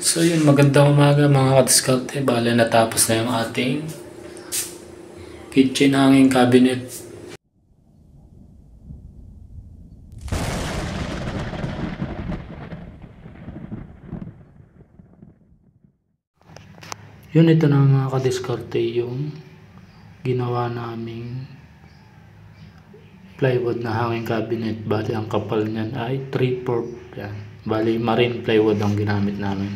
So yun, magandang umaga mga kadiskarte. Bale, natapos na yung ating kitchen hanging cabinet. Yun, ito na mga kadiskarte yung ginawa naming plywood na hanging cabinet. Bale, ang kapal niyan ay 3/4. Yan. Bale, marine plywood ang ginamit namin.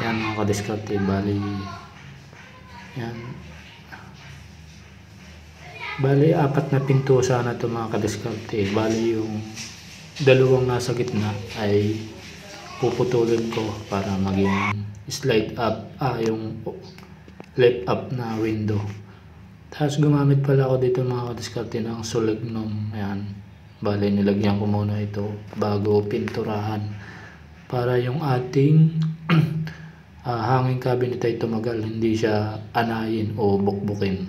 Yan mga kadiskarte. Bale, yan. Bale, 4 na pinto sana ito mga kadiskarte. Bale, yung dalawang nasa gitna ay puputulin ko para maging slide up, yung lift up na window. Tapos gumamit pala ako dito mga kadiskarte ng Solignum. Ayan. Bale, nilagyan ko muna ito bago pinturahan para yung ating hanging cabinet ay tumagal, hindi siya anayin o bukbukin.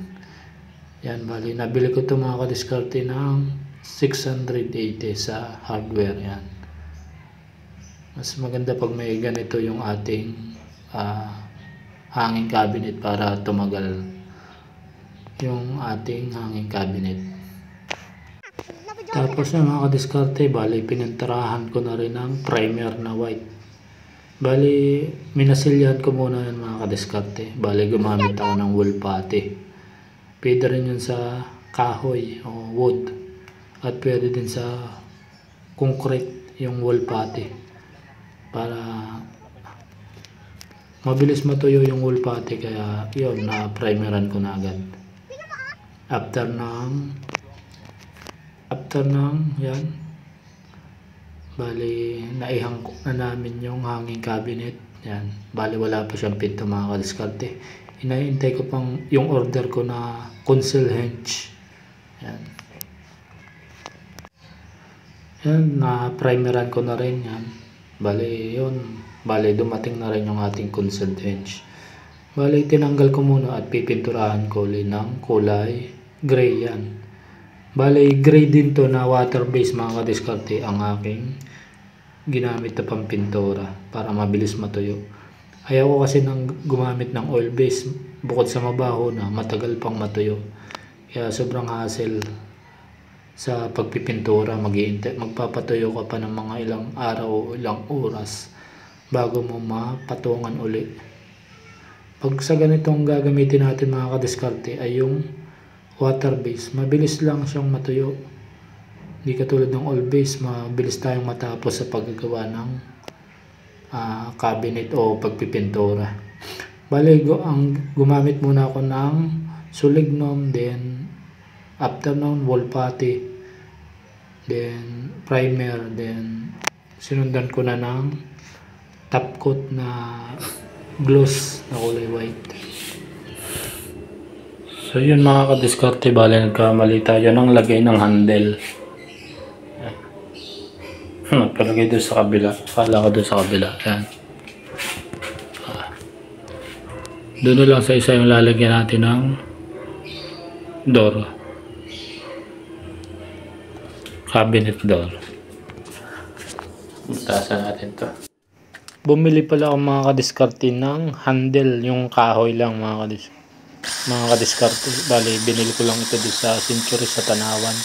Yan, bale, nabili ko ito mga kadiskarte ng 680 sa hardware. Yan. Mas maganda pag may ganito yung ating hanging cabinet para tumagal yung ating hanging cabinet. Tapos na mga kadiskarte, bali pininturahan ko na rin ng primer na white. Bali minasilyan ko muna yan mga kadiskarte. Bali gumamit ako ng wool putty. Pwede rin yun sa kahoy o wood. At pwede din sa concrete yung wool putty. Para mabilis matuyo yung wool putty, kaya yun, na primeran ko na agad. After ng yan, bali naihang na namin yung hanging cabinet. Yan, bali wala pa siyang pinto mga kadiskarte. Inaantay ko pang yung order ko na console hinge. Yan. Yan, na primeran ko na rin yan. Bali yun, bali dumating na rin yung ating console hinge. Bali tinanggal ko muna at pipinturahan ko ulit ng kulay gray. Yan. Bali gray din to na water base mga kadiskarte ang aking ginamit na pampintura para mabilis matuyo. Ayaw ko kasi nang gumamit ng oil base, bukod sa mabaho na matagal pang matuyo. Kaya sobrang hassle sa pagpipintura. Magpapatuyo ka pa ng mga ilang araw o ilang oras bago mo mapatungan uli. Pag sa ganitong gagamitin natin mga kadiskarte ay yung water base, mabilis lang siyang matuyo. Hindi katulad ng oil base, mabilis tayong matapos sa paggagawa ng cabinet o pagpipintura. Bale, gumamit muna ako ng Solignum, then after nun wool putty, then primer, then sinundan ko na ng top coat na gloss na kulay white. So yun mga kadiskarte, bale nagkamali tayo ng lagay ng handle. Palagay doon sa kabila. Kala ko doon sa kabila. Yan. Doon na lang sa isa yung lalagyan natin ng door. Cabinet door. Taasan natin to. Bumili pala ako mga kadiskarte ng handle. Yung kahoy lang mga kadiskarte. Bali, binili ko lang ito doon sa Century sa Tanawan,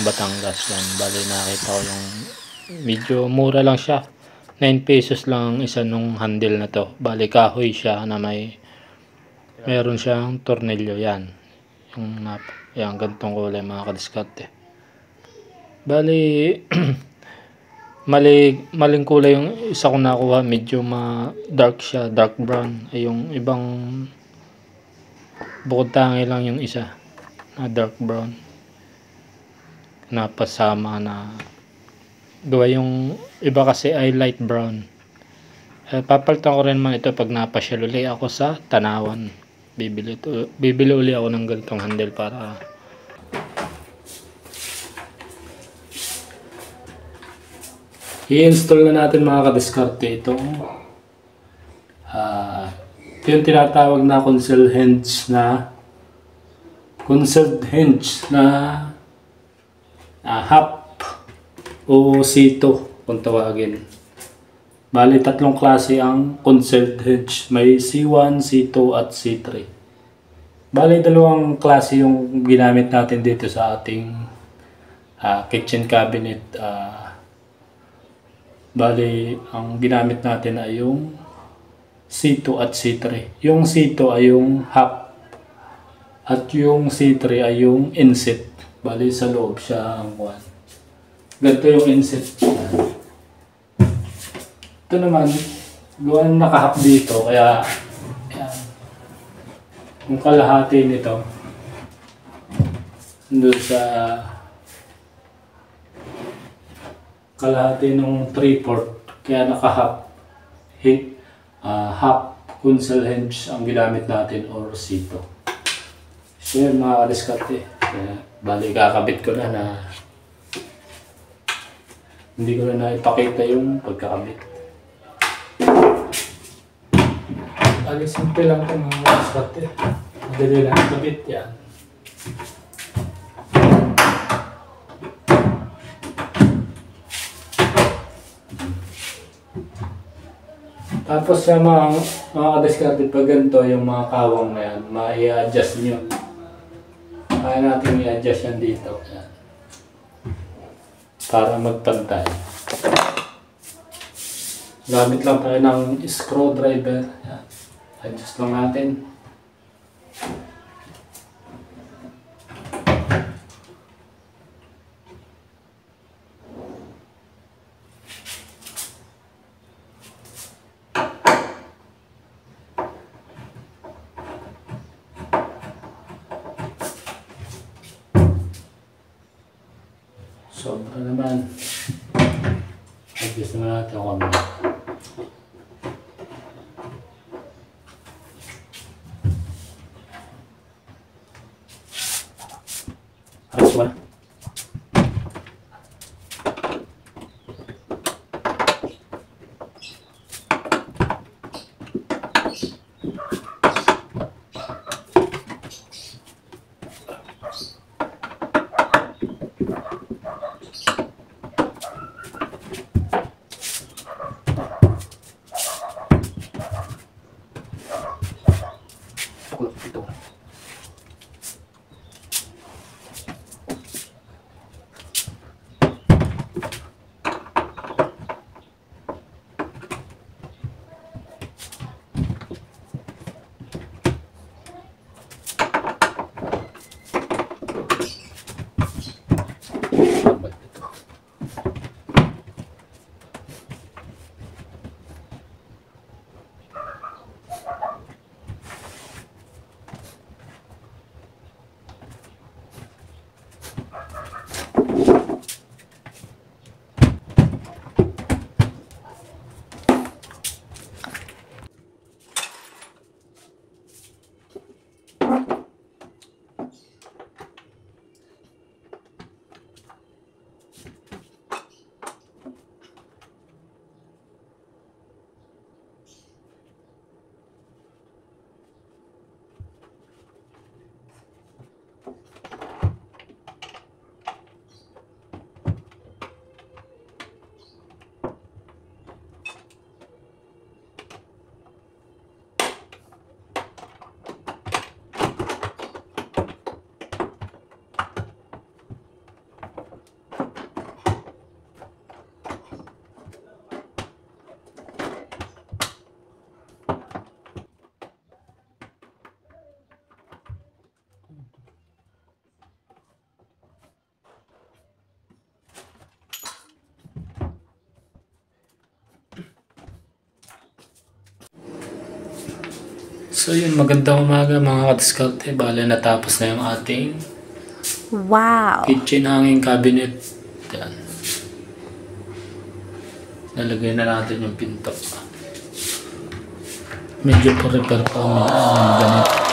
Batangas. Yan. Bali, nakita ko yung medyo mura lang siya. 9 pesos lang ang isa nung handle na to. Bali, kahoy siya na meron siyang tornilyo. Yan. Yan, gantong kulay mga kadiskarte. Bali, maling kulay yung isa kong nakuha. Medyo dark siya, dark brown. Ay yung ibang bukod tangi lang yung isa na dark brown. Napasama na gawa yung iba kasi ay light brown. Papalitan ko rin man ito pag napasyal uli ako sa Tanawan. Bibili uli ako ng ganitong handle para i-install na natin mga kadiskarte itong yung tinatawag na console hinge na half o sito kung tawagin. Bali, tatlong klase ang concealed hinge. May C1, C2 at C3. Bali, dalawang klase yung ginamit natin dito sa ating kitchen cabinet. Bali, ang ginamit natin ay yung C2 at C3. Yung C2 ay yung half at yung C3 ay yung inset. Bali, sa loob siya ang one. Ganito yung inset. Ito naman, gawa nakahap dito, kaya yan. Yung kalahati nito doon sa kalahati ng 3/4, kaya nakahap half conceal hinge ang ginamit natin or C2. So yan mga kadiskarte, bali kakabit ko na hindi ko na ipakita yung pagkakabit. Simple lang ito mga kadiskarte. Madali lang ikabit yan. Tapos sa mga kadiskarte, pag ganito yung mga kawang na yan, ma-i-adjust nyo. Kaya natin i-adjust yan dito. Yan. Para magpantay. Gamit lang tayo ng screwdriver. Yan. Adjust lang natin. Sobra naman. Adjust naman natin ako naman. Ayos ba? Ito. So yun, magandang umaga mga kadiskarte. Bale, natapos na yung ating kitchen hanging cabinet. Yan. Nalagay na natin yung pinto. Medyo pa-repair pa kami ng ganito.